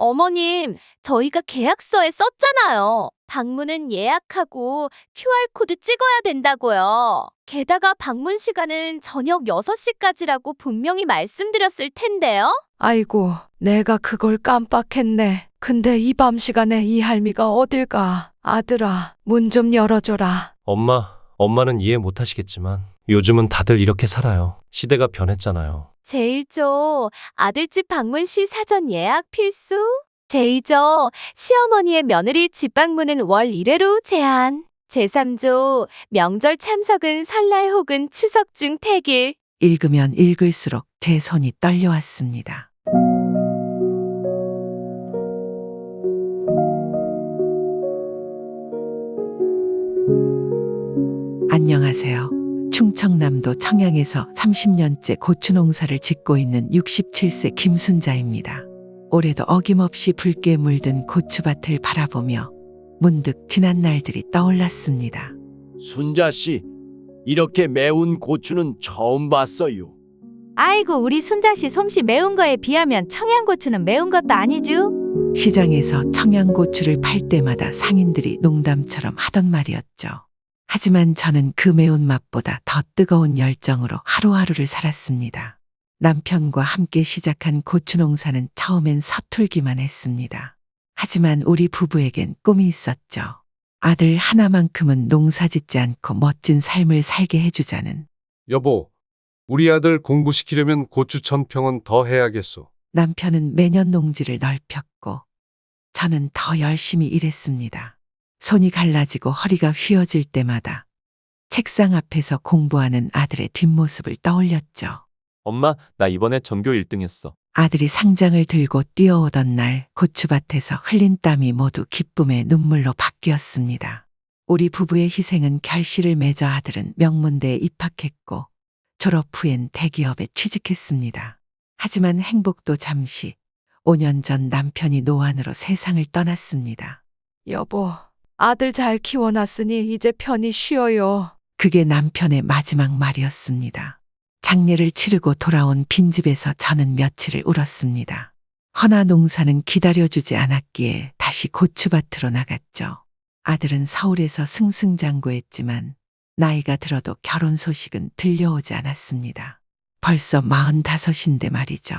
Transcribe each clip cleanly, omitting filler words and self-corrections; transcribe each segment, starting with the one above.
어머님, 저희가 계약서에 썼잖아요. 방문은 예약하고 QR코드 찍어야 된다고요. 게다가 방문 시간은 저녁 6시까지라고 분명히 말씀드렸을 텐데요. 아이고, 내가 그걸 깜빡했네. 근데 이 밤 시간에 이 할미가 어딜 가? 아들아, 문 좀 열어줘라. 엄마는 이해 못 하시겠지만 요즘은 다들 이렇게 살아요. 시대가 변했잖아요. 제1조 아들집 방문 시 사전 예약 필수. 제2조 시어머니의 며느리 집 방문은 월 1회로 제한. 제3조 명절 참석은 설날 혹은 추석 중 태길. 읽으면 읽을수록 제 손이 떨려왔습니다. 안녕하세요. 충청남도 청양에서 30년째 고추 농사를 짓고 있는 67세 김순자입니다. 올해도 어김없이 붉게 물든 고추밭을 바라보며 문득 지난 날들이 떠올랐습니다. 순자 씨, 이렇게 매운 고추는 처음 봤어요. 아이고, 우리 순자씨 솜씨 매운 거에 비하면 청양고추는 매운 것도 아니죠? 시장에서 청양고추를 팔 때마다 상인들이 농담처럼 하던 말이었죠. 하지만 저는 그 매운맛보다 더 뜨거운 열정으로 하루하루를 살았습니다. 남편과 함께 시작한 고추 농사는 처음엔 서툴기만 했습니다. 하지만 우리 부부에겐 꿈이 있었죠. 아들 하나만큼은 농사 짓지 않고 멋진 삶을 살게 해주자는. 여보, 우리 아들 공부시키려면 고추 1000평은 더 해야겠소. 남편은 매년 농지를 넓혔고 저는 더 열심히 일했습니다. 손이 갈라지고 허리가 휘어질 때마다 책상 앞에서 공부하는 아들의 뒷모습을 떠올렸죠. 엄마, 나 이번에 전교 1등 했어. 아들이 상장을 들고 뛰어오던 날 고추밭에서 흘린 땀이 모두 기쁨의 눈물로 바뀌었습니다. 우리 부부의 희생은 결실을 맺어 아들은 명문대에 입학했고 졸업 후엔 대기업에 취직했습니다. 하지만 행복도 잠시 5년 전 남편이 노안으로 세상을 떠났습니다. 여보, 아들 잘 키워놨으니 이제 편히 쉬어요. 그게 남편의 마지막 말이었습니다. 장례를 치르고 돌아온 빈집에서 저는 며칠을 울었습니다. 허나 농사는 기다려주지 않았기에 다시 고추밭으로 나갔죠. 아들은 서울에서 승승장구했지만 나이가 들어도 결혼 소식은 들려오지 않았습니다. 벌써 45인데 말이죠.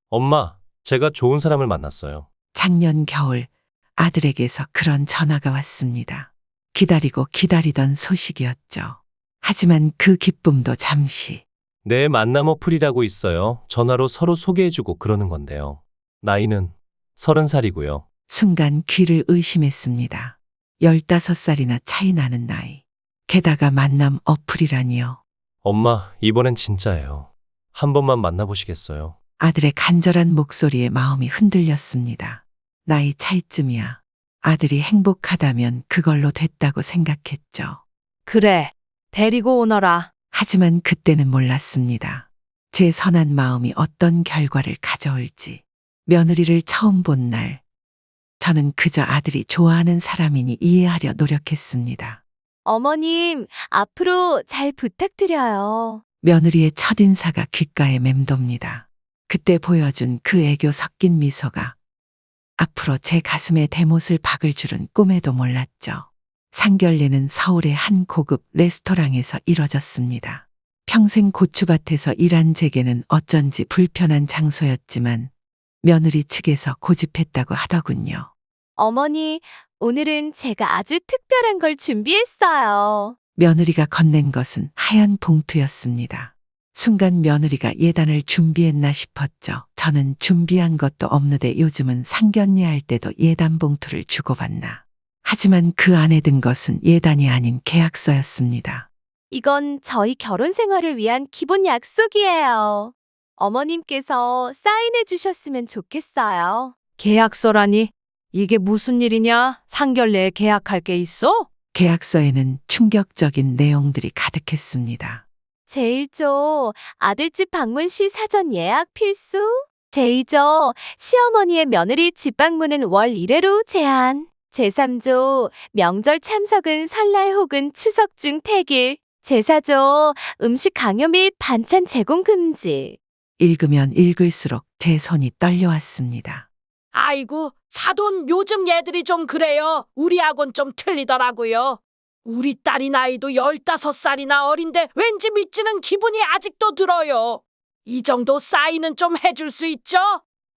엄마, 제가 좋은 사람을 만났어요. 작년 겨울 아들에게서 그런 전화가 왔습니다. 기다리고 기다리던 소식이었죠. 하지만 그 기쁨도 잠시. 내 만남 어플이라고 있어요. 전화로 서로 소개해주고 그러는 건데요. 나이는 30살이고요. 순간 귀를 의심했습니다. 15살이나 차이 나는 나이. 게다가 만남 어플이라니요. 엄마, 이번엔 진짜예요. 한 번만 만나보시겠어요? 아들의 간절한 목소리에 마음이 흔들렸습니다. 나이 차이쯤이야. 아들이 행복하다면 그걸로 됐다고 생각했죠. 그래, 데리고 오너라. 하지만 그때는 몰랐습니다. 제 선한 마음이 어떤 결과를 가져올지. 며느리를 처음 본 날, 저는 그저 아들이 좋아하는 사람이니 이해하려 노력했습니다. 어머님, 앞으로 잘 부탁드려요. 며느리의 첫인사가 귓가에 맴돕니다. 그때 보여준 그 애교 섞인 미소가 앞으로 제 가슴에 대못을 박을 줄은 꿈에도 몰랐죠. 상견례는 서울의 한 고급 레스토랑에서 이뤄졌습니다. 평생 고추밭에서 일한 제게는 어쩐지 불편한 장소였지만 며느리 측에서 고집했다고 하더군요. 어머니, 오늘은 제가 아주 특별한 걸 준비했어요. 며느리가 건넨 것은 하얀 봉투였습니다. 순간 며느리가 예단을 준비했나 싶었죠. 저는 준비한 것도 없는데 요즘은 상견례 할 때도 예단 봉투를 주고받나. 하지만 그 안에 든 것은 예단이 아닌 계약서였습니다. 이건 저희 결혼 생활을 위한 기본 약속이에요. 어머님께서 사인해 주셨으면 좋겠어요. 계약서라니? 이게 무슨 일이냐? 상견례에 계약할 게 있어? 계약서에는 충격적인 내용들이 가득했습니다. 제1조 아들집 방문 시 사전 예약 필수. 제2조 시어머니의 며느리 집 방문은 월 1회로 제한. 제3조 명절 참석은 설날 혹은 추석 중 태길. 제4조 음식 강요 및 반찬 제공 금지. 읽으면 읽을수록 제 손이 떨려왔습니다. 아이고, 사돈 요즘 얘들이 좀 그래요. 우리하고는 좀 틀리더라고요. 우리 딸이 나이도 15살이나 어린데 왠지 믿지는 기분이 아직도 들어요. 이 정도 사인은 좀 해줄 수 있죠?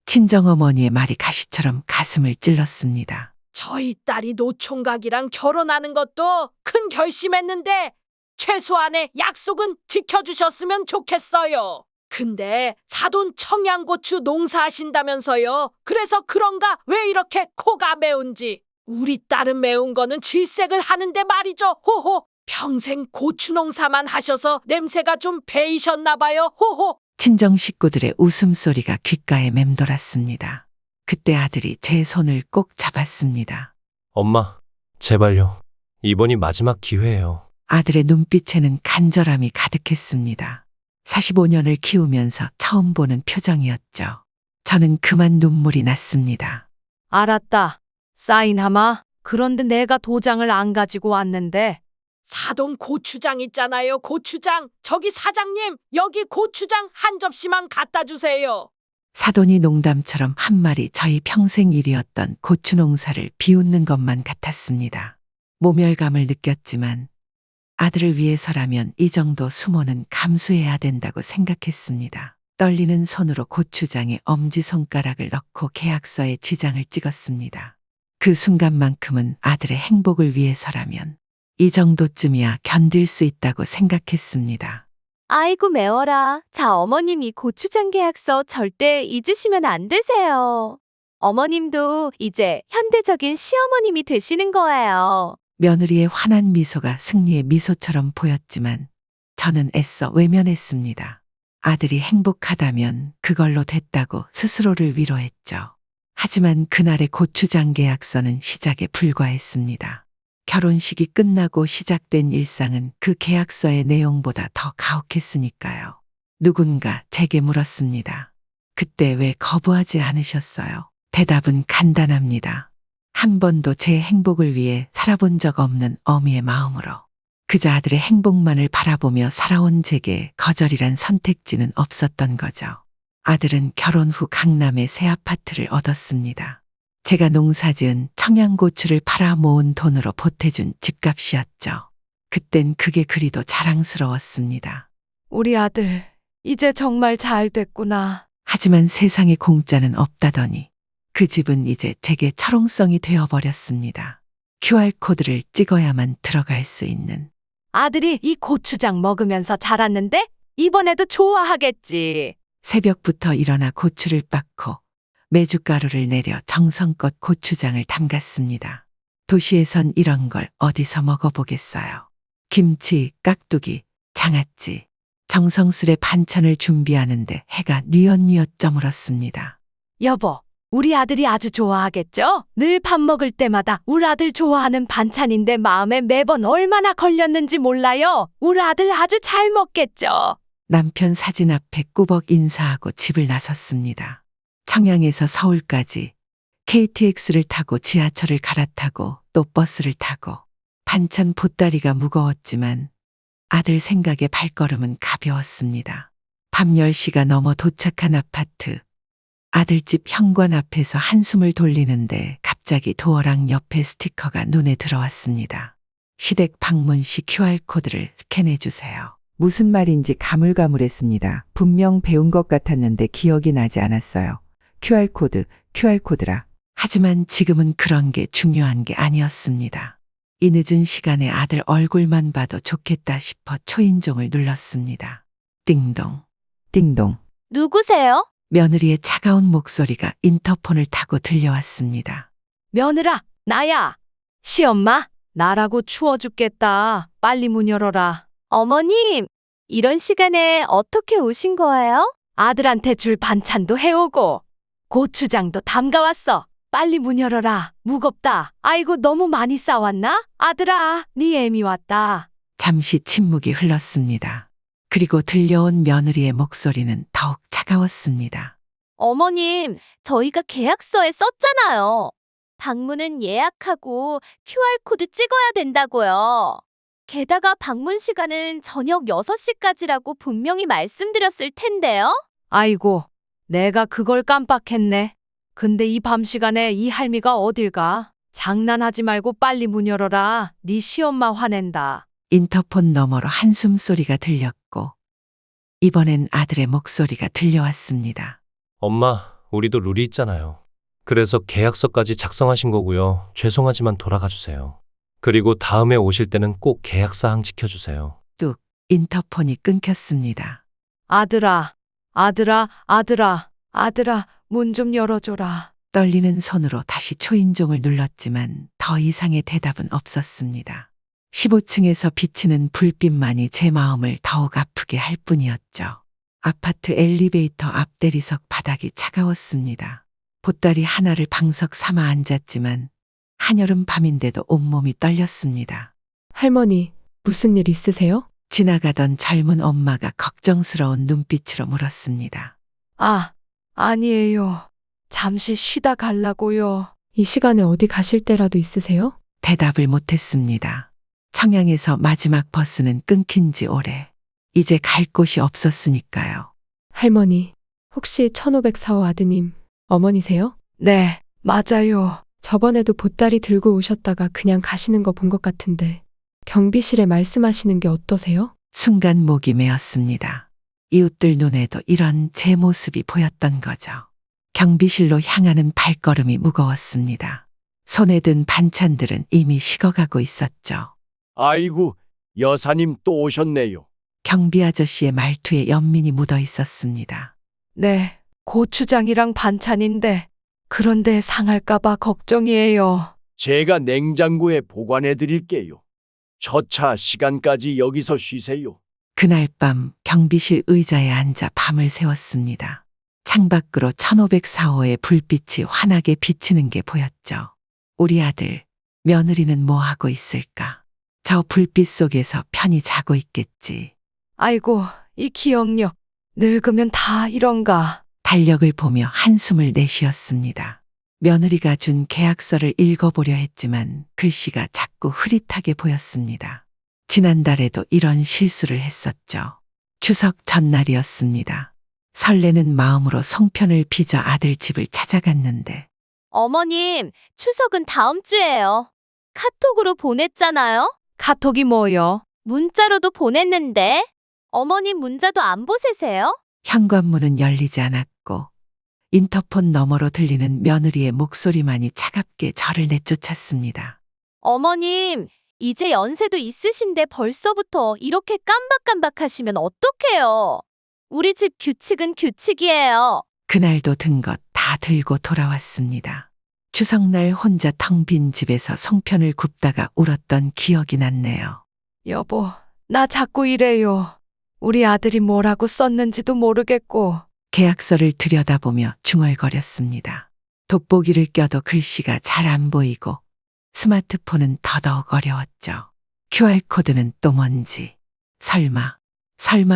친정어머니의 말이 가시처럼 가슴을 찔렀습니다. 저희 딸이 노총각이랑 결혼하는 것도 큰 결심했는데 최소한의 약속은 지켜주셨으면 좋겠어요. 근데 사돈 청양고추 농사하신다면서요. 그래서 그런가 왜 이렇게 코가 매운지. 우리 딸은 매운 거는 질색을 하는데 말이죠. 호호. 평생 고추 농사만 하셔서 냄새가 좀 배이셨나 봐요. 호호. 친정 식구들의 웃음소리가 귓가에 맴돌았습니다. 그때 아들이 제 손을 꼭 잡았습니다. 엄마, 제발요. 이번이 마지막 기회예요. 아들의 눈빛에는 간절함이 가득했습니다. 45년을 키우면서 처음 보는 표정이었죠. 저는 그만 눈물이 났습니다. 알았다. 사인하마. 그런데 내가 도장을 안 가지고 왔는데. 사돈 고추장 있잖아요. 고추장. 저기 사장님, 여기 고추장 한 접시만 갖다 주세요. 사돈이 농담처럼 한 말이 저희 평생 일이었던 고추 농사를 비웃는 것만 같았습니다. 모멸감을 느꼈지만 아들을 위해서라면 이 정도 수모는 감수해야 된다고 생각했습니다. 떨리는 손으로 고추장에 엄지손가락을 넣고 계약서에 지장을 찍었습니다. 그 순간만큼은 아들의 행복을 위해서라면 이 정도쯤이야 견딜 수 있다고 생각했습니다. 아이고 매워라. 자, 어머님 이 고추장 계약서 절대 잊으시면 안 되세요. 어머님도 이제 현대적인 시어머님이 되시는 거예요. 며느리의 환한 미소가 승리의 미소처럼 보였지만 저는 애써 외면했습니다. 아들이 행복하다면 그걸로 됐다고 스스로를 위로했죠. 하지만 그날의 고추장 계약서는 시작에 불과했습니다. 결혼식이 끝나고 시작된 일상은 그 계약서의 내용보다 더 가혹했으니까요. 누군가 제게 물었습니다. 그때 왜 거부하지 않으셨어요? 대답은 간단합니다. 한 번도 제 행복을 위해 살아본 적 없는 어미의 마음으로 그저 아들의 행복만을 바라보며 살아온 제게 거절이란 선택지는 없었던 거죠. 아들은 결혼 후 강남의 새 아파트를 얻었습니다. 제가 농사지은 청양고추를 팔아 모은 돈으로 보태준 집값이었죠. 그땐 그게 그리도 자랑스러웠습니다. 우리 아들, 이제 정말 잘 됐구나. 하지만 세상에 공짜는 없다더니 그 집은 이제 제게 철옹성이 되어버렸습니다. QR코드를 찍어야만 들어갈 수 있는. 아들이 이 고추장 먹으면서 자랐는데 이번에도 좋아하겠지. 새벽부터 일어나 고추를 빻고 메주가루를 내려 정성껏 고추장을 담갔습니다. 도시에선 이런 걸 어디서 먹어보겠어요. 김치, 깍두기, 장아찌. 정성스레 반찬을 준비하는데 해가 뉘엿뉘엿 저물었습니다. 여보, 우리 아들이 아주 좋아하겠죠? 늘 밥 먹을 때마다 우리 아들 좋아하는 반찬인데 마음에 매번 얼마나 걸렸는지 몰라요. 우리 아들 아주 잘 먹겠죠? 남편 사진 앞에 꾸벅 인사하고 집을 나섰습니다. 청양에서 서울까지 KTX를 타고 지하철을 갈아타고 또 버스를 타고 반찬 보따리가 무거웠지만 아들 생각에 발걸음은 가벼웠습니다. 밤 10시가 넘어 도착한 아파트. 아들집 현관 앞에서 한숨을 돌리는데 갑자기 도어랑 옆에 스티커가 눈에 들어왔습니다. 시댁 방문 시 QR코드를 스캔해 주세요. 무슨 말인지 가물가물했습니다. 분명 배운 것 같았는데 기억이 나지 않았어요. QR코드라. 하지만 지금은 그런 게 중요한 게 아니었습니다. 이 늦은 시간에 아들 얼굴만 봐도 좋겠다 싶어 초인종을 눌렀습니다. 띵동. 누구세요? 며느리의 차가운 목소리가 인터폰을 타고 들려왔습니다. 며느라, 나야. 시엄마, 나라고 추워 죽겠다. 빨리 문 열어라. 어머님, 이런 시간에 어떻게 오신 거예요? 아들한테 줄 반찬도 해오고 고추장도 담가왔어. 빨리 문 열어라. 무겁다. 아이고 너무 많이 싸왔나? 아들아, 네 애미 왔다. 잠시 침묵이 흘렀습니다. 그리고 들려온 며느리의 목소리는 더욱 차가웠습니다. 어머님, 저희가 계약서에 썼잖아요. 방문은 예약하고 QR코드 찍어야 된다고요. 게다가 방문 시간은 저녁 6시까지라고 분명히 말씀드렸을 텐데요. 아이고, 내가 그걸 깜빡했네. 근데 이 밤 시간에 이 할미가 어딜 가? 장난하지 말고 빨리 문 열어라. 네 시엄마 화낸다. 인터폰 너머로 한숨 소리가 들렸고 이번엔 아들의 목소리가 들려왔습니다. 엄마, 우리도 룰이 있잖아요. 그래서 계약서까지 작성하신 거고요. 죄송하지만 돌아가 주세요. 그리고 다음에 오실 때는 꼭 계약사항 지켜주세요. 뚝 인터폰이 끊겼습니다. 아들아, 아들아, 아들아, 아들아, 문 좀 열어줘라. 떨리는 손으로 다시 초인종을 눌렀지만 더 이상의 대답은 없었습니다. 15층에서 비치는 불빛만이 제 마음을 더욱 아프게 할 뿐이었죠. 아파트 엘리베이터 앞 대리석 바닥이 차가웠습니다. 보따리 하나를 방석 삼아 앉았지만 한여름 밤인데도 온몸이 떨렸습니다. 할머니, 무슨 일 있으세요? 지나가던 젊은 엄마가 걱정스러운 눈빛으로 물었습니다. 아니에요. 잠시 쉬다 갈라고요. 이 시간에 어디 가실 때라도 있으세요? 대답을 못했습니다. 청양에서 마지막 버스는 끊긴 지 오래. 이제 갈 곳이 없었으니까요. 할머니, 혹시 1504호 아드님, 어머니세요? 네, 맞아요. 저번에도 보따리 들고 오셨다가 그냥 가시는 거 본 것 같은데 경비실에 말씀하시는 게 어떠세요? 순간 목이 메었습니다. 이웃들 눈에도 이런 제 모습이 보였던 거죠. 경비실로 향하는 발걸음이 무거웠습니다. 손에 든 반찬들은 이미 식어가고 있었죠. 아이고, 여사님 또 오셨네요. 경비 아저씨의 말투에 연민이 묻어 있었습니다. 네, 고추장이랑 반찬인데 그런데 상할까봐 걱정이에요. 제가 냉장고에 보관해 드릴게요. 저 차 시간까지 여기서 쉬세요. 그날 밤 경비실 의자에 앉아 밤을 새웠습니다. 창밖으로 1504호의 불빛이 환하게 비치는 게 보였죠. 우리 아들, 며느리는 뭐 하고 있을까? 저 불빛 속에서 편히 자고 있겠지. 아이고, 이 기억력. 늙으면 다 이런가. 달력을 보며 한숨을 내쉬었습니다. 며느리가 준 계약서를 읽어보려 했지만 글씨가 자꾸 흐릿하게 보였습니다. 지난달에도 이런 실수를 했었죠. 추석 전날이었습니다. 설레는 마음으로 송편을 빚어 아들 집을 찾아갔는데 어머님, 추석은 다음 주예요. 카톡으로 보냈잖아요? 카톡이 뭐요? 문자로도 보냈는데. 어머님 문자도 안 보세요? 현관문은 열리지 않았고 인터폰 너머로 들리는 며느리의 목소리만이 차갑게 저를 내쫓았습니다. 어머님, 이제 연세도 있으신데 벌써부터 이렇게 깜박깜박하시면 어떡해요? 우리 집 규칙은 규칙이에요. 그날도 든 것 다 들고 돌아왔습니다. 추석날 혼자 텅 빈 집에서 송편을 굽다가 울었던 기억이 났네요. 여보, 나 자꾸 이래요. 우리 아들이 뭐라고 썼는지도 모르겠고. 계약서를 들여다보며 중얼거렸습니다. 돋보기를 껴도 글씨가 잘 안 보이고 스마트폰은 더더욱 어려웠죠. QR코드는 또 뭔지. 설마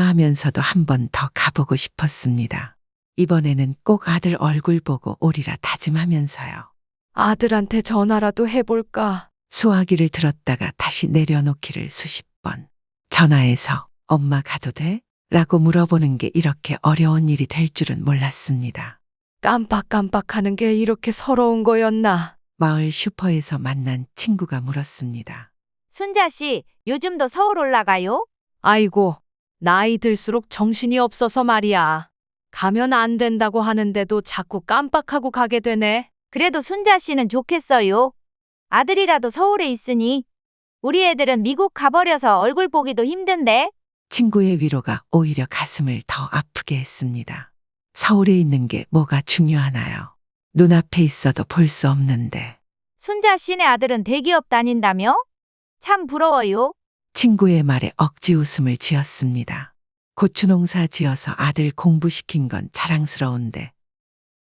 하면서도 한 번 더 가보고 싶었습니다. 이번에는 꼭 아들 얼굴 보고 오리라 다짐하면서요. 아들한테 전화라도 해볼까? 수화기를 들었다가 다시 내려놓기를 수십 번. 전화해서 엄마 가도 돼? 라고 물어보는 게 이렇게 어려운 일이 될 줄은 몰랐습니다. 깜빡깜빡하는 게 이렇게 서러운 거였나? 마을 슈퍼에서 만난 친구가 물었습니다. 순자 씨, 요즘도 서울 올라가요? 아이고, 나이 들수록 정신이 없어서 말이야. 가면 안 된다고 하는데도 자꾸 깜빡하고 가게 되네. 그래도 순자 씨는 좋겠어요. 아들이라도 서울에 있으니. 우리 애들은 미국 가버려서 얼굴 보기도 힘든데. 친구의 위로가 오히려 가슴을 더 아프게 했습니다. 서울에 있는 게 뭐가 중요하나요? 눈앞에 있어도 볼 수 없는데. 순자 씨네 아들은 대기업 다닌다며? 참 부러워요. 친구의 말에 억지 웃음을 지었습니다. 고추농사 지어서 아들 공부시킨 건 자랑스러운데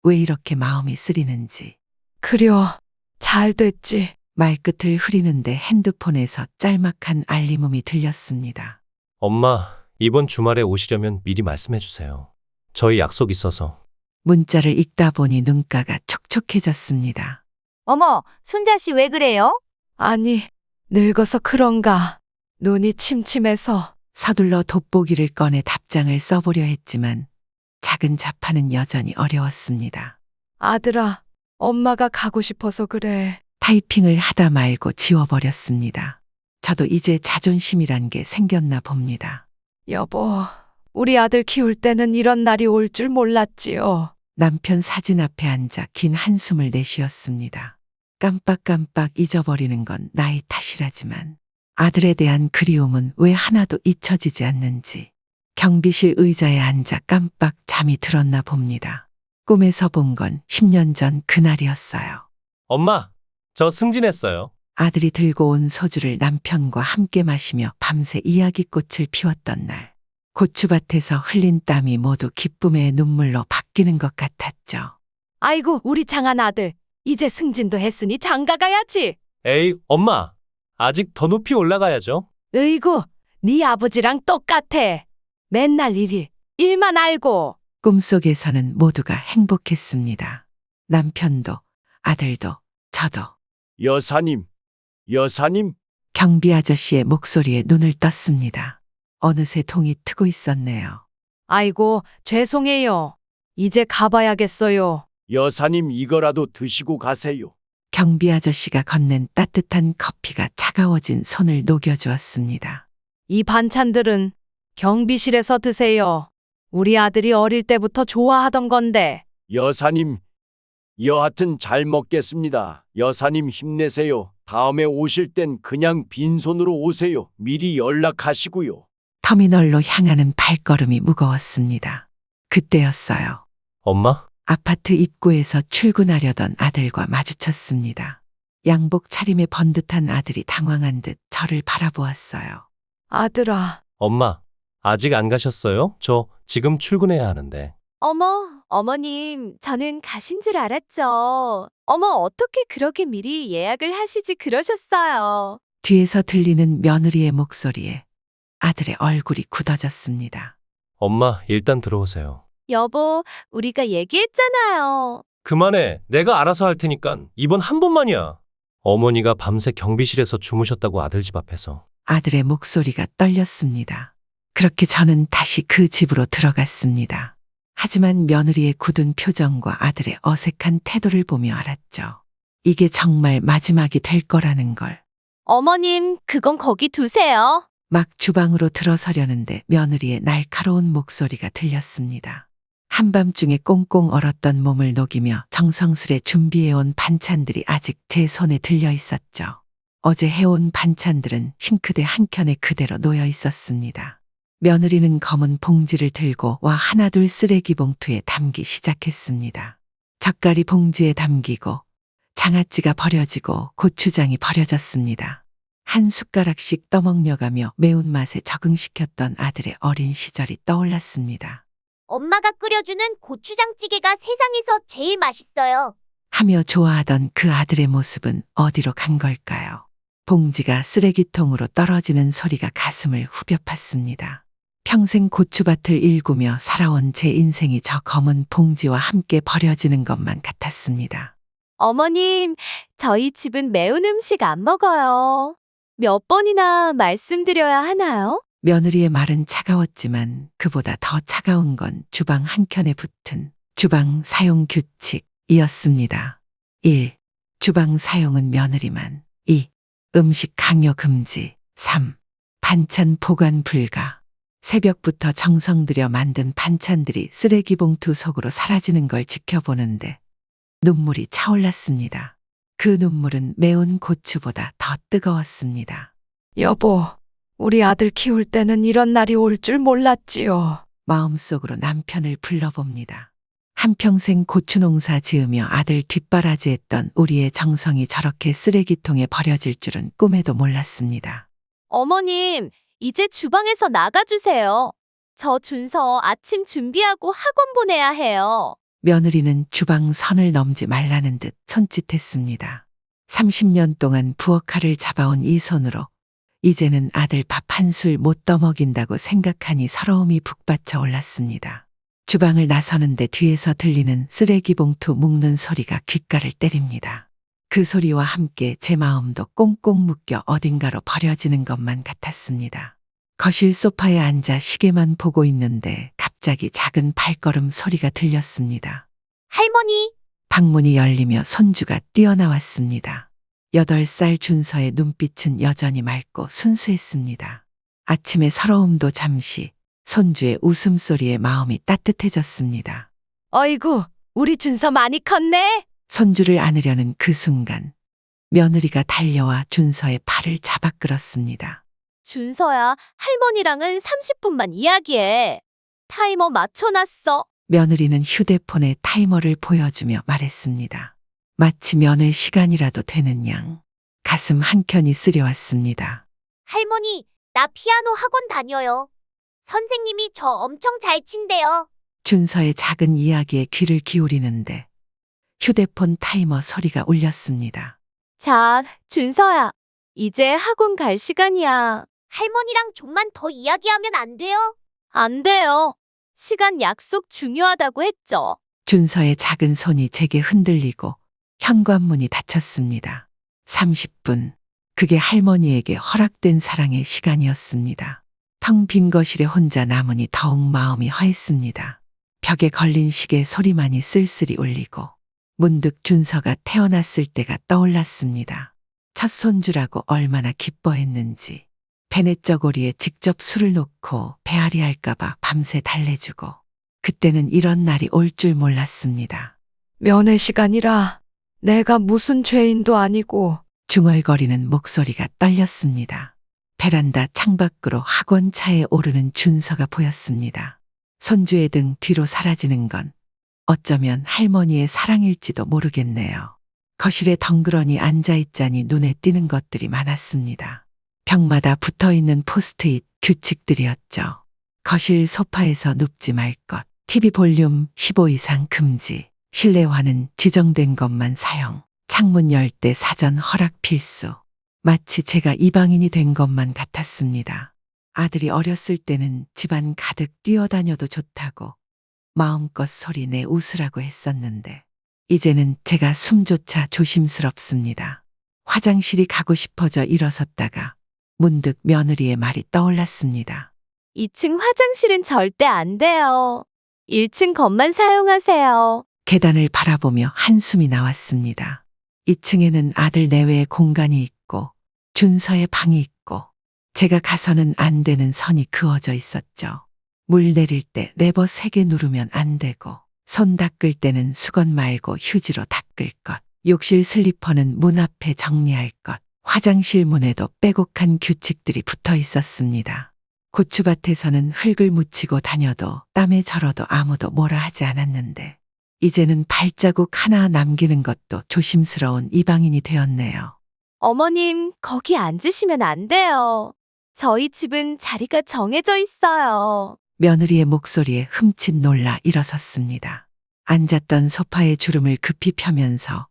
왜 이렇게 마음이 쓰리는지. 그려, 잘 됐지. 말끝을 흐리는데 핸드폰에서 짤막한 알림음이 들렸습니다. 엄마, 이번 주말에 오시려면 미리 말씀해 주세요. 저희 약속 있어서. 문자를 읽다 보니 눈가가 촉촉해졌습니다. 어머, 순자 씨 왜 그래요? 아니, 늙어서 그런가. 눈이 침침해서. 서둘러 돋보기를 꺼내 답장을 써보려 했지만 작은 자판은 여전히 어려웠습니다. 아들아, 엄마가 가고 싶어서 그래. 타이핑을 하다 말고 지워버렸습니다. 저도 이제 자존심이란 게 생겼나 봅니다. 여보, 우리 아들 키울 때는 이런 날이 올 줄 몰랐지요. 남편 사진 앞에 앉아 긴 한숨을 내쉬었습니다. 깜빡깜빡 잊어버리는 건 나이 탓이라지만 아들에 대한 그리움은 왜 하나도 잊혀지지 않는지 경비실 의자에 앉아 깜빡 잠이 들었나 봅니다. 꿈에서 본 건 10년 전 그날이었어요. 엄마, 저 승진했어요. 아들이 들고 온 소주를 남편과 함께 마시며 밤새 이야기꽃을 피웠던 날. 고추밭에서 흘린 땀이 모두 기쁨의 눈물로 바뀌는 것 같았죠. 아이고, 우리 장한 아들. 이제 승진도 했으니 장가 가야지. 에이, 엄마. 아직 더 높이 올라가야죠. 으이구, 네 아버지랑 똑같아. 맨날 일만 알고. 꿈속에서는 모두가 행복했습니다. 남편도, 아들도, 저도. 여사님, 여사님, 경비 아저씨의 목소리에 눈을 떴습니다. 어느새 동이 트고 있었네요. 아이고, 죄송해요. 이제 가봐야겠어요. 여사님 이거라도 드시고 가세요. 경비 아저씨가 건넨 따뜻한 커피가 차가워진 손을 녹여주었습니다. 이 반찬들은 경비실에서 드세요. 우리 아들이 어릴 때부터 좋아하던 건데. 여사님, 여하튼 잘 먹겠습니다. 여사님 힘내세요. 다음에 오실 땐 그냥 빈손으로 오세요. 미리 연락하시고요. 터미널로 향하는 발걸음이 무거웠습니다. 그때였어요. 엄마? 아파트 입구에서 출근하려던 아들과 마주쳤습니다. 양복 차림에 번듯한 아들이 당황한 듯 저를 바라보았어요. 아들아. 엄마, 아직 안 가셨어요? 저 지금 출근해야 하는데. 어머, 어머님, 저는 가신 줄 알았죠. 어머, 어떻게 그렇게 미리 예약을 하시지 그러셨어요. 뒤에서 들리는 며느리의 목소리에 아들의 얼굴이 굳어졌습니다. 엄마, 일단 들어오세요. 여보, 우리가 얘기했잖아요. 그만해. 내가 알아서 할 테니까 이번 한 번만이야. 어머니가 밤새 경비실에서 주무셨다고 아들 집 앞에서. 아들의 목소리가 떨렸습니다. 그렇게 저는 다시 그 집으로 들어갔습니다. 하지만 며느리의 굳은 표정과 아들의 어색한 태도를 보며 알았죠. 이게 정말 마지막이 될 거라는 걸. 어머님, 그건 거기 두세요. 막 주방으로 들어서려는데 며느리의 날카로운 목소리가 들렸습니다. 한밤중에 꽁꽁 얼었던 몸을 녹이며 정성스레 준비해온 반찬들이 아직 제 손에 들려 있었죠. 어제 해온 반찬들은 싱크대 한켠에 그대로 놓여 있었습니다. 며느리는 검은 봉지를 들고 와 하나둘 쓰레기 봉투에 담기 시작했습니다. 젓갈이 봉지에 담기고 장아찌가 버려지고 고추장이 버려졌습니다. 한 숟가락씩 떠먹여가며 매운맛에 적응시켰던 아들의 어린 시절이 떠올랐습니다. 엄마가 끓여주는 고추장찌개가 세상에서 제일 맛있어요. 하며 좋아하던 그 아들의 모습은 어디로 간 걸까요? 봉지가 쓰레기통으로 떨어지는 소리가 가슴을 후벼 팠습니다. 평생 고추밭을 일구며 살아온 제 인생이 저 검은 봉지와 함께 버려지는 것만 같았습니다. 어머님, 저희 집은 매운 음식 안 먹어요. 몇 번이나 말씀드려야 하나요? 며느리의 말은 차가웠지만 그보다 더 차가운 건 주방 한켠에 붙은 주방 사용 규칙이었습니다. 1. 주방 사용은 며느리만. 2. 음식 강요 금지. 3. 반찬 보관 불가. 새벽부터 정성 들여 만든 반찬들이 쓰레기 봉투 속으로 사라지는 걸 지켜보는데 눈물이 차올랐습니다. 그 눈물은 매운 고추보다 더 뜨거웠습니다. 여보, 우리 아들 키울 때는 이런 날이 올 줄 몰랐지요. 마음속으로 남편을 불러봅니다. 한평생 고추 농사 지으며 아들 뒷바라지했던 우리의 정성이 저렇게 쓰레기통에 버려질 줄은 꿈에도 몰랐습니다. 어머님, 이제 주방에서 나가주세요. 저 준서 아침 준비하고 학원 보내야 해요. 며느리는 주방 선을 넘지 말라는 듯 손짓했습니다. 30년 동안 부엌칼을 잡아온 이 손으로 이제는 아들 밥 한 술 못 떠먹인다고 생각하니 서러움이 북받쳐 올랐습니다. 주방을 나서는데 뒤에서 들리는 쓰레기 봉투 묶는 소리가 귓가를 때립니다. 그 소리와 함께 제 마음도 꽁꽁 묶여 어딘가로 버려지는 것만 같았습니다. 거실 소파에 앉아 시계만 보고 있는데 갑자기 작은 발걸음 소리가 들렸습니다. 할머니, 방문이 열리며 손주가 뛰어나왔습니다. 8살 준서의 눈빛은 여전히 맑고 순수했습니다. 아침의 서러움도 잠시, 손주의 웃음소리에 마음이 따뜻해졌습니다. 어이구, 우리 준서 많이 컸네. 손주를 안으려는 그 순간 며느리가 달려와 준서의 팔을 잡아 끌었습니다. 준서야, 할머니랑은 30분만 이야기해. 타이머 맞춰놨어. 며느리는 휴대폰에 타이머를 보여주며 말했습니다. 마치 면회 시간이라도 되는 양 가슴 한켠이 쓰려왔습니다. 할머니, 나 피아노 학원 다녀요. 선생님이 저 엄청 잘 친대요. 준서의 작은 이야기에 귀를 기울이는데 휴대폰 타이머 소리가 울렸습니다. 자, 준서야. 이제 학원 갈 시간이야. 할머니랑 좀만 더 이야기하면 안 돼요? 안 돼요. 시간 약속 중요하다고 했죠. 준서의 작은 손이 제게 흔들리고 현관문이 닫혔습니다. 30분. 그게 할머니에게 허락된 사랑의 시간이었습니다. 텅 빈 거실에 혼자 남으니 더욱 마음이 허했습니다. 벽에 걸린 시계 소리만이 쓸쓸히 울리고 문득 준서가 태어났을 때가 떠올랐습니다. 첫 손주라고 얼마나 기뻐했는지. 베넷저고리에 직접 술을 놓고 배앓이 할까봐 밤새 달래주고 그때는 이런 날이 올 줄 몰랐습니다. 면회 시간이라 내가 무슨 죄인도 아니고. 중얼거리는 목소리가 떨렸습니다. 베란다 창밖으로 학원차에 오르는 준서가 보였습니다. 손주의 등 뒤로 사라지는 건 어쩌면 할머니의 사랑일지도 모르겠네요. 거실에 덩그러니 앉아있자니 눈에 띄는 것들이 많았습니다. 벽마다 붙어있는 포스트잇 규칙들이었죠. 거실 소파에서 눕지 말 것, TV 볼륨 15 이상 금지, 실내화는 지정된 것만 사용, 창문 열 때 사전 허락 필수. 마치 제가 이방인이 된 것만 같았습니다. 아들이 어렸을 때는 집안 가득 뛰어다녀도 좋다고 마음껏 소리 내 웃으라고 했었는데 이제는 제가 숨조차 조심스럽습니다. 화장실이 가고 싶어져 일어섰다가 문득 며느리의 말이 떠올랐습니다. 2층 화장실은 절대 안 돼요. 1층 것만 사용하세요. 계단을 바라보며 한숨이 나왔습니다. 2층에는 아들 내외의 공간이 있고 준서의 방이 있고 제가 가서는 안 되는 선이 그어져 있었죠. 물 내릴 때 레버 3개 누르면 안 되고 손 닦을 때는 수건 말고 휴지로 닦을 것, 욕실 슬리퍼는 문 앞에 정리할 것, 화장실 문에도 빼곡한 규칙들이 붙어 있었습니다. 고추밭에서는 흙을 묻히고 다녀도 땀에 절어도 아무도 뭐라 하지 않았는데 이제는 발자국 하나 남기는 것도 조심스러운 이방인이 되었네요. 어머님, 거기 앉으시면 안 돼요. 저희 집은 자리가 정해져 있어요. 며느리의 목소리에 흠칫 놀라 일어섰습니다. 앉았던 소파의 주름을 급히 펴면서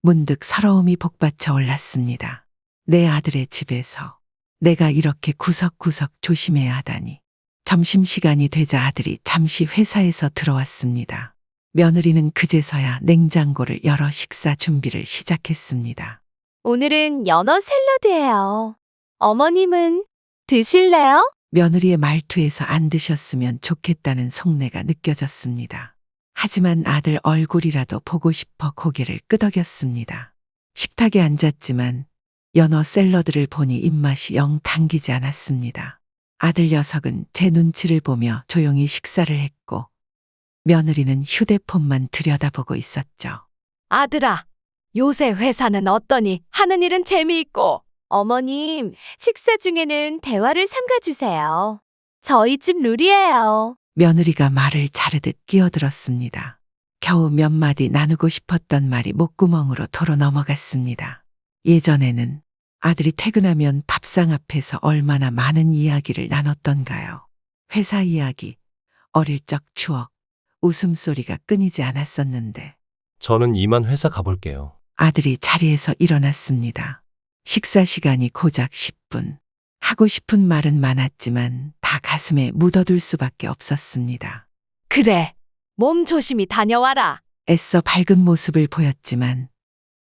문득 서러움이 복받쳐 올랐습니다. 내 아들의 집에서 내가 이렇게 구석구석 조심해야 하다니. 점심시간이 되자 아들이 잠시 회사에서 들어왔습니다. 며느리는 그제서야 냉장고를 열어 식사 준비를 시작했습니다. 오늘은 연어 샐러드예요. 어머님은 드실래요? 며느리의 말투에서 안 드셨으면 좋겠다는 속내가 느껴졌습니다. 하지만 아들 얼굴이라도 보고 싶어 고개를 끄덕였습니다. 식탁에 앉았지만 연어 샐러드를 보니 입맛이 영 당기지 않았습니다. 아들 녀석은 제 눈치를 보며 조용히 식사를 했고 며느리는 휴대폰만 들여다보고 있었죠. 아들아, 요새 회사는 어떠니? 하는 일은 재미있고. 어머님, 식사 중에는 대화를 삼가주세요. 저희 집 룰이에요. 며느리가 말을 자르듯 끼어들었습니다. 겨우 몇 마디 나누고 싶었던 말이 목구멍으로 도로 넘어갔습니다. 예전에는 아들이 퇴근하면 밥상 앞에서 얼마나 많은 이야기를 나눴던가요. 회사 이야기, 어릴 적 추억, 웃음소리가 끊이지 않았었는데 저는 이만 회사 가볼게요. 아들이 자리에서 일어났습니다. 식사 시간이 고작 10분. 하고 싶은 말은 많았지만 다 가슴에 묻어둘 수밖에 없었습니다. 그래, 몸 조심히 다녀와라. 애써 밝은 모습을 보였지만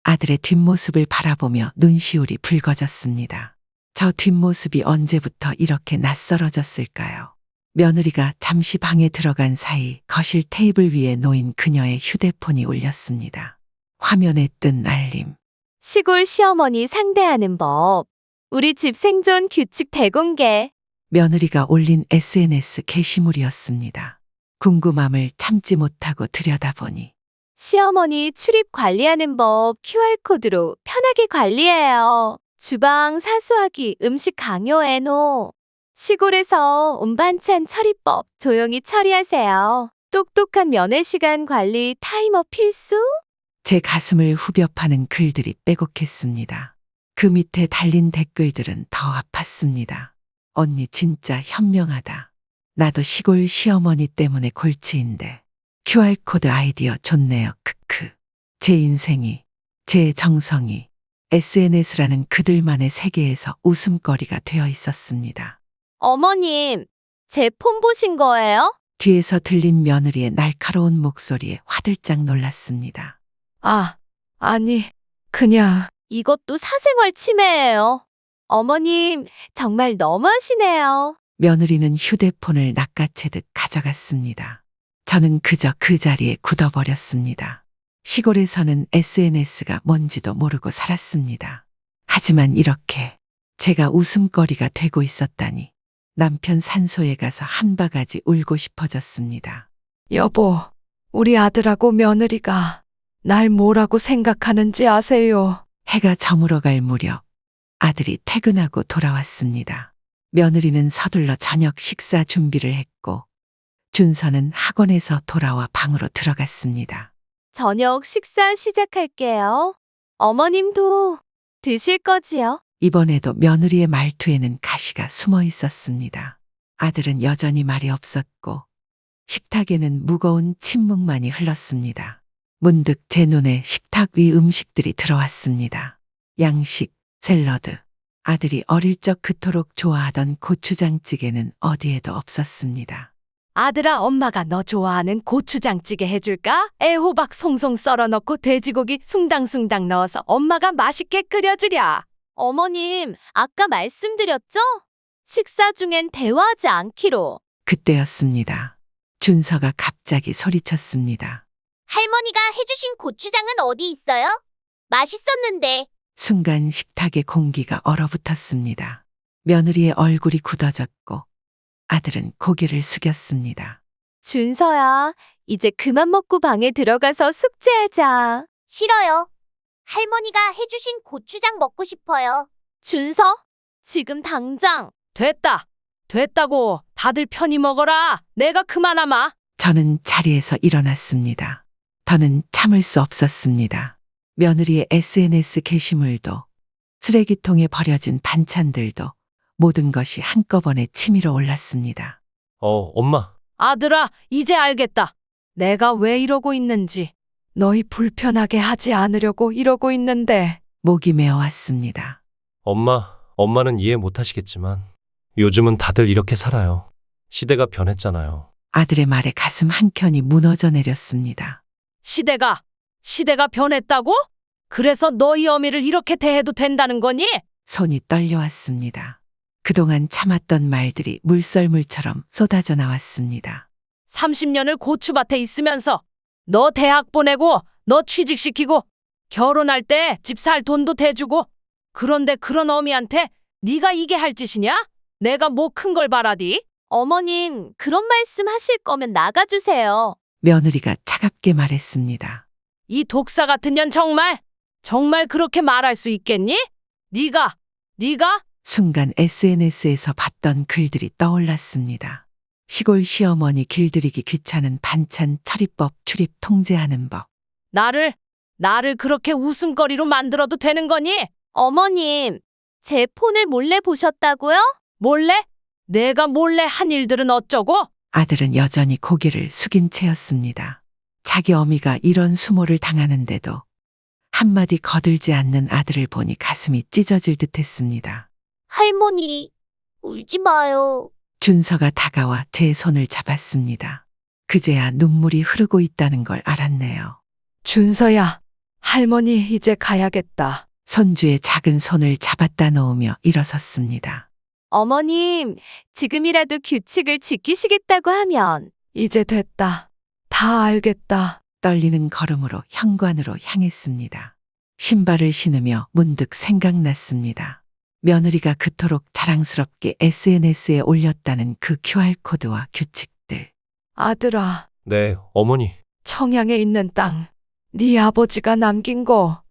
아들의 뒷모습을 바라보며 눈시울이 붉어졌습니다. 저 뒷모습이 언제부터 이렇게 낯설어졌을까요? 며느리가 잠시 방에 들어간 사이 거실 테이블 위에 놓인 그녀의 휴대폰이 울렸습니다. 화면에 뜬 알림. 시골 시어머니 상대하는 법. 우리 집 생존 규칙 대공개. 며느리가 올린 SNS 게시물이었습니다. 궁금함을 참지 못하고 들여다보니 시어머니 출입 관리하는 법 QR코드로 편하게 관리해요. 주방 사수하기, 음식 강요 애노. 시골에서 운반찬 처리법 조용히 처리하세요. 똑똑한 면회 시간 관리 타이머 필수? 제 가슴을 후벼 파는 글들이 빼곡했습니다. 그 밑에 달린 댓글들은 더 아팠습니다. 언니 진짜 현명하다. 나도 시골 시어머니 때문에 골치인데. QR코드 아이디어 좋네요. 크크. 제 인생이, 제 정성이 SNS라는 그들만의 세계에서 웃음거리가 되어 있었습니다. 어머님, 제 폰 보신 거예요? 뒤에서 들린 며느리의 날카로운 목소리에 화들짝 놀랐습니다. 아니, 그냥. 이것도 사생활 침해예요. 어머님, 정말 너무하시네요. 며느리는 휴대폰을 낚아채듯 가져갔습니다. 저는 그저 그 자리에 굳어버렸습니다. 시골에서는 SNS가 뭔지도 모르고 살았습니다. 하지만 이렇게 제가 웃음거리가 되고 있었다니 남편 산소에 가서 한 바가지 울고 싶어졌습니다. 여보, 우리 아들하고 며느리가 날 뭐라고 생각하는지 아세요? 해가 저물어갈 무렵 아들이 퇴근하고 돌아왔습니다. 며느리는 서둘러 저녁 식사 준비를 했고 준서는 학원에서 돌아와 방으로 들어갔습니다. 저녁 식사 시작할게요. 어머님도 드실 거지요? 이번에도 며느리의 말투에는 가시가 숨어 있었습니다. 아들은 여전히 말이 없었고 식탁에는 무거운 침묵만이 흘렀습니다. 문득 제 눈에 식탁 위 음식들이 들어왔습니다. 양식, 샐러드. 아들이 어릴 적 그토록 좋아하던 고추장찌개는 어디에도 없었습니다. 아들아, 엄마가 너 좋아하는 고추장찌개 해줄까? 애호박 송송 썰어 넣고 돼지고기 숭당숭당 넣어서 엄마가 맛있게 끓여주랴. 어머님, 아까 말씀드렸죠? 식사 중엔 대화하지 않기로. 그때였습니다. 준서가 갑자기 소리쳤습니다. 할머니가 해주신 고추장은 어디 있어요? 맛있었는데. 순간 식탁의 공기가 얼어붙었습니다. 며느리의 얼굴이 굳어졌고 아들은 고개를 숙였습니다. 준서야, 이제 그만 먹고 방에 들어가서 숙제하자. 싫어요. 할머니가 해주신 고추장 먹고 싶어요. 준서, 지금 당장. 됐다고. 다들 편히 먹어라. 내가 그만하마. 저는 자리에서 일어났습니다. 더는 참을 수 없었습니다. 며느리의 SNS 게시물도 쓰레기통에 버려진 반찬들도 모든 것이 한꺼번에 치밀어 올랐습니다. 엄마. 아들아, 이제 알겠다. 내가 왜 이러고 있는지. 너희 불편하게 하지 않으려고 이러고 있는데. 목이 메어왔습니다. 엄마는 이해 못 하시겠지만 요즘은 다들 이렇게 살아요. 시대가 변했잖아요. 아들의 말에 가슴 한켠이 무너져 내렸습니다. 시대가 변했다고? 그래서 너희 어미를 이렇게 대해도 된다는 거니? 손이 떨려왔습니다. 그동안 참았던 말들이 물썰물처럼 쏟아져 나왔습니다. 30년을 고추밭에 있으면서 너 대학 보내고 너 취직시키고 결혼할 때 집 살 돈도 대주고 그런데 그런 어미한테 네가 이게 할 짓이냐? 내가 뭐 큰 걸 바라디? 어머님, 그런 말씀 하실 거면 나가주세요. 며느리가 차갑게 말했습니다. 이 독사 같은 년 정말 그렇게 말할 수 있겠니? 네가 순간 SNS에서 봤던 글들이 떠올랐습니다. 시골 시어머니 길들이기 귀찮은 반찬 처리법 출입 통제하는 법. 나를 그렇게 웃음거리로 만들어도 되는 거니? 어머님, 제 폰을 몰래 보셨다고요? 몰래? 내가 몰래 한 일들은 어쩌고? 아들은 여전히 고개를 숙인 채였습니다. 자기 어미가 이런 수모를 당하는데도 한마디 거들지 않는 아들을 보니 가슴이 찢어질 듯했습니다. 할머니, 울지 마요. 준서가 다가와 제 손을 잡았습니다. 그제야 눈물이 흐르고 있다는 걸 알았네요. 준서야, 할머니 이제 가야겠다. 손주의 작은 손을 잡았다 놓으며 일어섰습니다. 어머님, 지금이라도 규칙을 지키시겠다고 하면 이제 됐다. 다 알겠다. 떨리는 걸음으로 현관으로 향했습니다. 신발을 신으며 문득 생각났습니다. 며느리가 그토록 자랑스럽게 SNS에 올렸다는 그 QR코드와 규칙들. 아들아, 네, 어머니. 청양에 있는 땅, 네 아버지가 남긴 거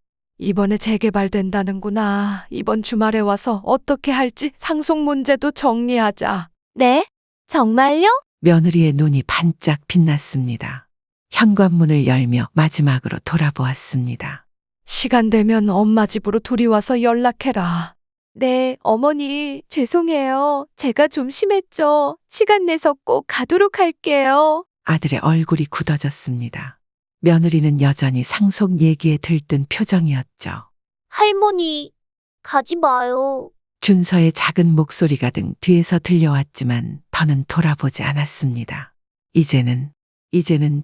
이번에 재개발된다는구나. 이번 주말에 와서 어떻게 할지 상속 문제도 정리하자. 네? 정말요? 며느리의 눈이 반짝 빛났습니다. 현관문을 열며 마지막으로 돌아보았습니다. 시간 되면 엄마 집으로 둘이 와서 연락해라. 네, 어머니, 죄송해요. 제가 좀 심했죠. 시간 내서 꼭 가도록 할게요. 아들의 얼굴이 굳어졌습니다. 며느리는 여전히 상속 얘기에 들뜬 표정이었죠. 할머니, 가지 마요. 준서의 작은 목소리가 등 뒤에서 들려왔지만 더는 돌아보지 않았습니다. 이제는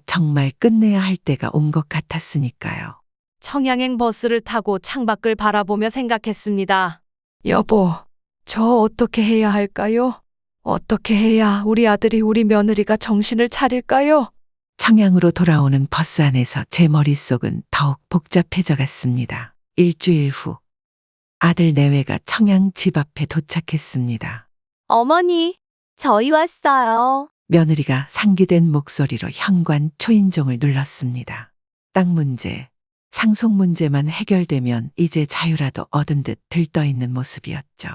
정말 끝내야 할 때가 온 것 같았으니까요. 청양행 버스를 타고 창밖을 바라보며 생각했습니다. 여보, 저 어떻게 해야 할까요? 어떻게 해야 우리 아들이 우리 며느리가 정신을 차릴까요? 청양으로 돌아오는 버스 안에서 제 머릿속은 더욱 복잡해져 갔습니다. 일주일 후 아들 내외가 청양 집 앞에 도착했습니다. 어머니, 저희 왔어요. 며느리가 상기된 목소리로 현관 초인종을 눌렀습니다. 땅 문제, 상속 문제만 해결되면 이제 자유라도 얻은 듯 들떠있는 모습이었죠.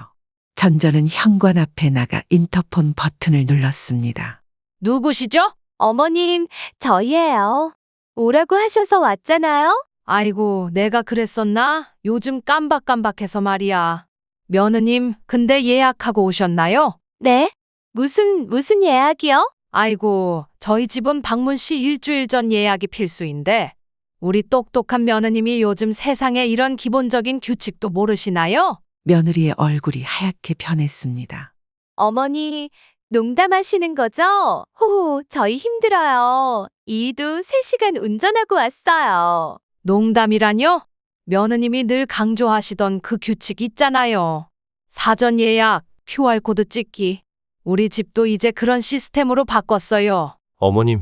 전저는 현관 앞에 나가 인터폰 버튼을 눌렀습니다. 누구시죠? 어머님, 저희예요. 오라고 하셔서 왔잖아요. 아이고, 내가 그랬었나? 요즘 깜박깜박해서 말이야. 며느님, 근데 예약하고 오셨나요? 네? 무슨 예약이요? 아이고, 저희 집은 방문 시 일주일 전 예약이 필수인데 우리 똑똑한 며느님이 요즘 세상에 이런 기본적인 규칙도 모르시나요? 며느리의 얼굴이 하얗게 변했습니다. 어머니, 농담하시는 거죠? 호호, 저희 힘들어요. 이도 3시간 운전하고 왔어요. 농담이라뇨? 며느님이 늘 강조하시던 그 규칙 있잖아요. 사전 예약, QR코드 찍기. 우리 집도 이제 그런 시스템으로 바꿨어요. 어머님,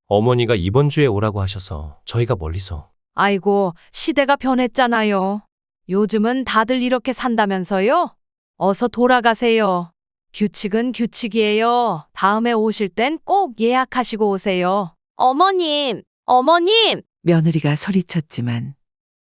어머니가 이번 주에 오라고 하셔서 저희가 멀리서. 아이고, 시대가 변했잖아요. 요즘은 다들 이렇게 산다면서요? 어서 돌아가세요. 규칙은 규칙이에요. 다음에 오실 땐 꼭 예약하시고 오세요. 어머님! 며느리가 소리쳤지만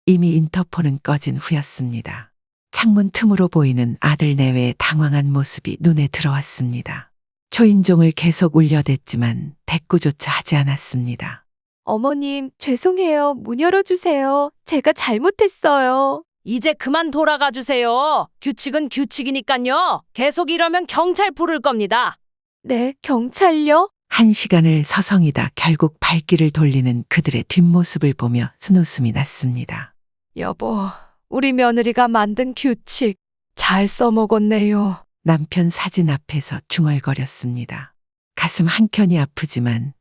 이미 인터폰은 꺼진 후였습니다. 창문 틈으로 보이는 아들 내외의 당황한 모습이 눈에 들어왔습니다. 초인종을 계속 울려댔지만 대꾸조차 하지 않았습니다. 어머님, 죄송해요. 문 열어주세요. 제가 잘못했어요. 이제 그만 돌아가 주세요. 규칙은 규칙이니까요. 계속 이러면 경찰 부를 겁니다. 네, 경찰요? 1시간을 서성이다 결국 발길을 돌리는 그들의 뒷모습을 보며 쓴웃음이 났습니다. 여보, 우리 며느리가 만든 규칙 잘 써먹었네요. 남편 사진 앞에서 중얼거렸습니다. 가슴 한켠이 아프지만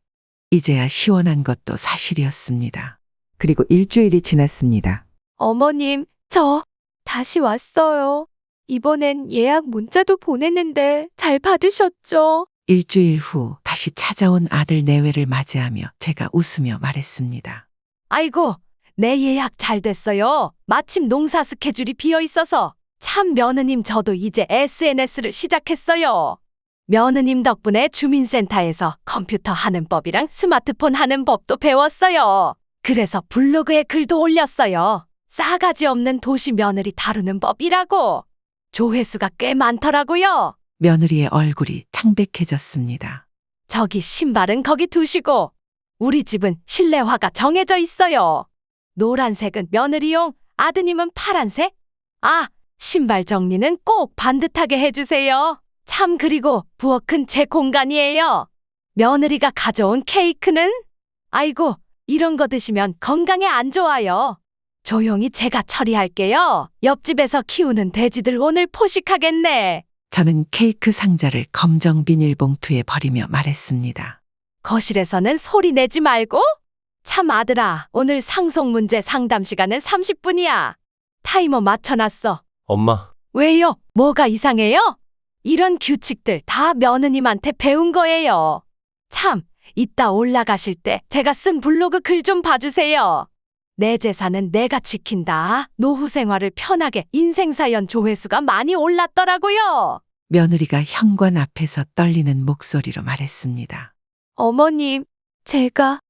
이제야 시원한 것도 사실이었습니다. 그리고 일주일이 지났습니다. 어머님, 저 다시 왔어요. 이번엔 예약 문자도 보냈는데 잘 받으셨죠? 일주일 후 다시 찾아온 아들 내외를 맞이하며 제가 웃으며 말했습니다. 아이고, 내 예약 잘 됐어요. 마침 농사 스케줄이 비어 있어서. 참 며느님 저도 이제 SNS를 시작했어요. 며느님 덕분에 주민센터에서 컴퓨터 하는 법이랑 스마트폰 하는 법도 배웠어요. 그래서 블로그에 글도 올렸어요. 싸가지 없는 도시 며느리 다루는 법이라고. 조회수가 꽤 많더라고요. 며느리의 얼굴이 창백해졌습니다. 저기 신발은 거기 두시고 우리 집은 실내화가 정해져 있어요. 노란색은 며느리용, 아드님은 파란색? 아, 신발 정리는 꼭 반듯하게 해주세요. 참 그리고 부엌은 제 공간이에요. 며느리가 가져온 케이크는? 아이고, 이런 거 드시면 건강에 안 좋아요. 조용히 제가 처리할게요. 옆집에서 키우는 돼지들 오늘 포식하겠네. 저는 케이크 상자를 검정 비닐봉투에 버리며 말했습니다. 거실에서는 소리 내지 말고. 참 아들아, 오늘 상속 문제 상담 시간은 30분이야. 타이머 맞춰놨어. 엄마, 왜요? 뭐가 이상해요? 이런 규칙들 다 며느님한테 배운 거예요. 참, 이따 올라가실 때 제가 쓴 블로그 글 좀 봐주세요. 내 재산은 내가 지킨다. 노후 생활을 편하게 인생사연 조회수가 많이 올랐더라고요. 며느리가 현관 앞에서 떨리는 목소리로 말했습니다. 어머님, 제가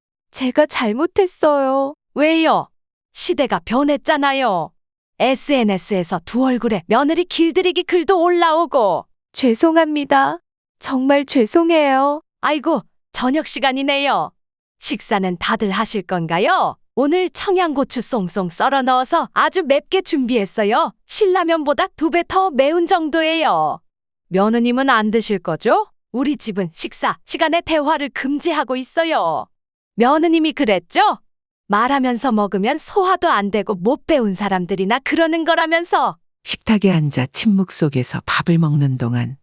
잘못했어요. 왜요? 시대가 변했잖아요. SNS에서 두 얼굴에 며느리 길들이기 글도 올라오고. 죄송합니다. 정말 죄송해요. 아이고, 저녁 시간이네요. 식사는 다들 하실 건가요? 오늘 청양고추 쏭쏭 썰어 넣어서 아주 맵게 준비했어요. 신라면보다 2배 더 매운 정도예요. 며느님은 안 드실 거죠? 우리 집은 식사 시간에 대화를 금지하고 있어요. 며느님이 그랬죠? 말하면서 먹으면 소화도 안 되고 못 배운 사람들이나 그러는 거라면서. 식탁에 앉아 침묵 속에서 밥을 먹는 동안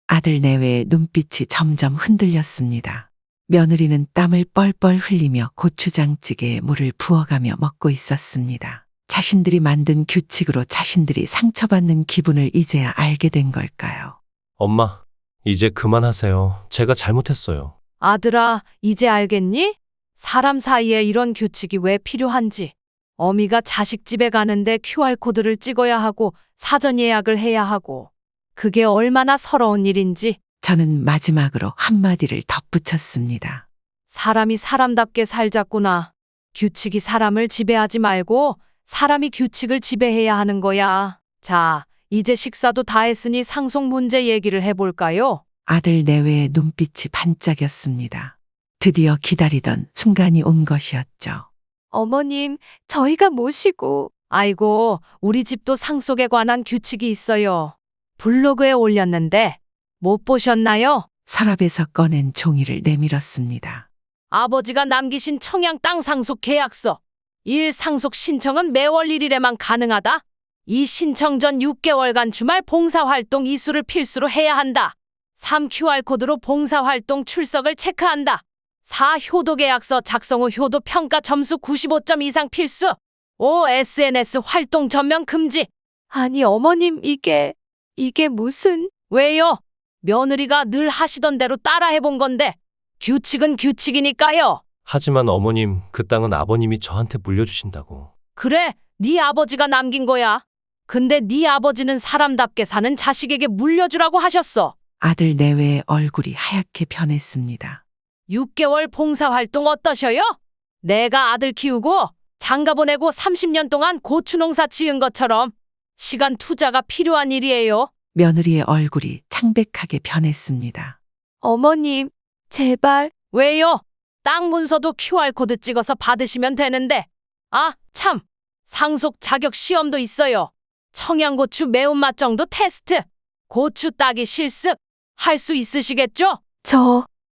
아들 내외의 눈빛이 점점 흔들렸습니다. 며느리는 땀을 뻘뻘 흘리며 고추장찌개에 물을 부어가며 먹고 있었습니다. 자신들이 만든 규칙으로 자신들이 상처받는 기분을 이제야 알게 된 걸까요? 엄마, 이제 그만하세요. 제가 잘못했어요. 아들아, 이제 알겠니? 사람 사이에 이런 규칙이 왜 필요한지. 어미가 자식 집에 가는데 QR코드를 찍어야 하고 사전 예약을 해야 하고. 그게 얼마나 서러운 일인지. 저는 마지막으로 한마디를 덧붙였습니다. 사람이 사람답게 살자꾸나. 규칙이 사람을 지배하지 말고 사람이 규칙을 지배해야 하는 거야. 자, 이제 식사도 다 했으니 상속 문제 얘기를 해볼까요? 아들 내외의 눈빛이 반짝였습니다. 드디어 기다리던 순간이 온 것이었죠. 어머님, 저희가 모시고. 아이고, 우리 집도 상속에 관한 규칙이 있어요. 블로그에 올렸는데 못 보셨나요? 서랍에서 꺼낸 종이를 내밀었습니다. 아버지가 남기신 청양 땅 상속 계약서. 1 상속 신청은 매월 1일에만 가능하다. 이 신청 전 6개월간 주말 봉사활동 이수를 필수로 해야 한다. 3 QR코드로 봉사활동 출석을 체크한다. 4 효도계약서 작성 후 효도 평가 점수 95점 이상 필수. 5 SNS 활동 전면 금지. 아니, 어머님, 이게 무슨... 왜요? 며느리가 늘 하시던 대로 따라해본 건데 규칙은 규칙이니까요. 하지만 어머님, 그 땅은 아버님이 저한테 물려주신다고. 그래, 네 아버지가 남긴 거야. 근데 네 아버지는 사람답게 사는 자식에게 물려주라고 하셨어. 아들 내외의 얼굴이 하얗게 변했습니다. 6개월 봉사활동 어떠셔요? 내가 아들 키우고 장가 보내고 30년 동안 고추 농사 지은 것처럼 시간 투자가 필요한 일이에요. 며느리의 얼굴이 창백하게 변했습니다. 어머님, 제발. 왜요? 땅 문서도 QR코드 찍어서 받으시면 되는데. 아, 참. 상속 자격 시험도 있어요. 청양고추 매운맛 정도 테스트. 고추 따기 실습. 할 수 있으시겠죠?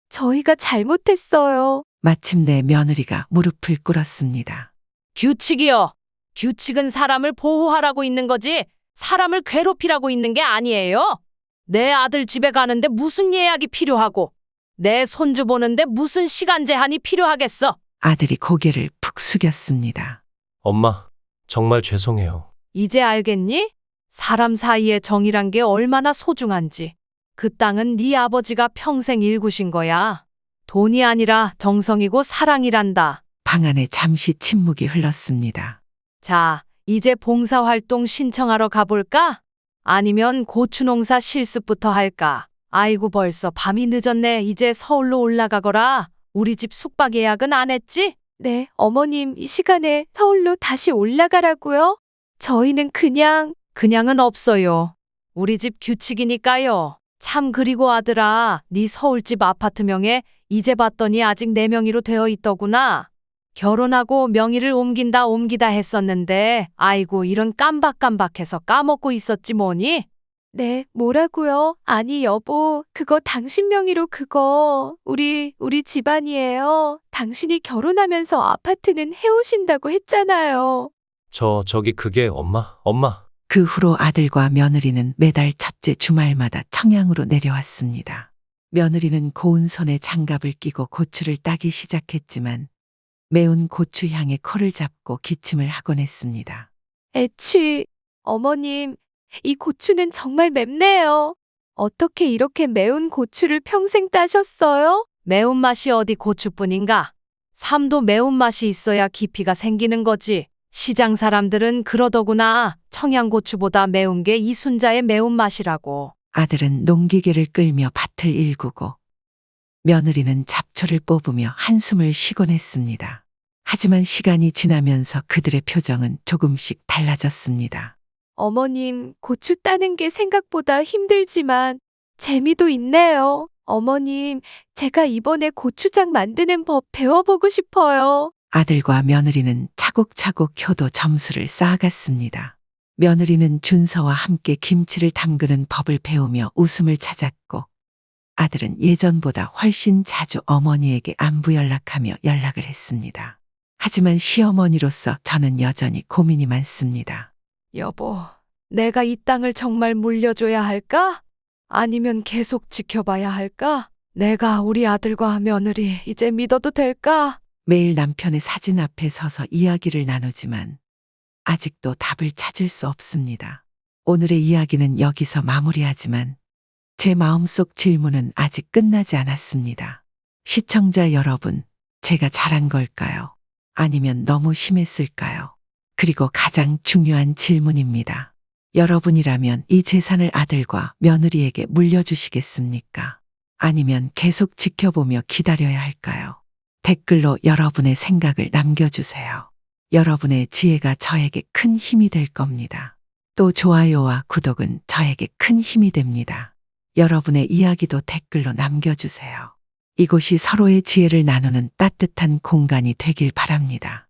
저희가 잘못했어요. 마침내 며느리가 무릎을 꿇었습니다. 규칙이요. 규칙은 사람을 보호하라고 있는 거지 사람을 괴롭히라고 있는 게 아니에요. 내 아들 집에 가는데 무슨 예약이 필요하고 내 손주 보는데 무슨 시간 제한이 필요하겠어. 아들이 고개를 푹 숙였습니다. 엄마, 정말 죄송해요. 이제 알겠니? 사람 사이의 정이란 게 얼마나 소중한지. 그 땅은 네 아버지가 평생 일구신 거야. 돈이 아니라 정성이고 사랑이란다. 방 안에 잠시 침묵이 흘렀습니다. 자, 이제 봉사활동 신청하러 가볼까? 아니면 고추농사 실습부터 할까? 아이고, 벌써 밤이 늦었네. 이제 서울로 올라가거라. 우리 집 숙박 예약은 안 했지? 네, 어머님, 이 시간에 서울로 다시 올라가라고요? 저희는 그냥은 없어요. 우리 집 규칙이니까요. 참, 그리고 아들아, 네 서울집 아파트 명에 이제 봤더니 아직 내 명의로 되어 있더구나. 결혼하고 명의를 옮기다 했었는데 아이고, 이런 깜박깜박해서 까먹고 있었지 뭐니? 네, 뭐라고요? 아니, 여보, 그거 당신 명의로 그거 우리 집안이에요. 당신이 결혼하면서 아파트는 해오신다고 했잖아요. 그게 엄마. 그 후로 아들과 며느리는 매달 첫째 주말마다 청양으로 내려왔습니다. 며느리는 고운 손에 장갑을 끼고 고추를 따기 시작했지만 매운 고추 향에 코를 잡고 기침을 하곤 했습니다. 어머님, 이 고추는 정말 맵네요. 어떻게 이렇게 매운 고추를 평생 따셨어요? 매운맛이 어디 고추뿐인가? 삶도 매운맛이 있어야 깊이가 생기는 거지. 시장 사람들은 그러더구나. 청양고추보다 매운 게 이순자의 매운맛이라고. 아들은 농기계를 끌며 밭을 일구고 며느리는 잡초를 뽑으며 한숨을 쉬곤 했습니다. 하지만 시간이 지나면서 그들의 표정은 조금씩 달라졌습니다. 어머님, 고추 따는 게 생각보다 힘들지만 재미도 있네요. 어머님, 제가 이번에 고추장 만드는 법 배워보고 싶어요. 아들과 며느리는 차곡차곡 효도 점수를 쌓아갔습니다. 며느리는 준서와 함께 김치를 담그는 법을 배우며 웃음을 찾았고, 아들은 예전보다 훨씬 자주 어머니에게 안부 연락하며 연락을 했습니다. 하지만 시어머니로서 저는 여전히 고민이 많습니다. 여보, 내가 이 땅을 정말 물려줘야 할까? 아니면 계속 지켜봐야 할까? 내가 우리 아들과 며느리 이제 믿어도 될까? 매일 남편의 사진 앞에 서서 이야기를 나누지만 아직도 답을 찾을 수 없습니다. 오늘의 이야기는 여기서 마무리하지만 제 마음속 질문은 아직 끝나지 않았습니다. 시청자 여러분, 제가 잘한 걸까요? 아니면 너무 심했을까요? 그리고 가장 중요한 질문입니다. 여러분이라면 이 재산을 아들과 며느리에게 물려주시겠습니까? 아니면 계속 지켜보며 기다려야 할까요? 댓글로 여러분의 생각을 남겨주세요. 여러분의 지혜가 저에게 큰 힘이 될 겁니다. 또 좋아요와 구독은 저에게 큰 힘이 됩니다. 여러분의 이야기도 댓글로 남겨주세요. 이곳이 서로의 지혜를 나누는 따뜻한 공간이 되길 바랍니다.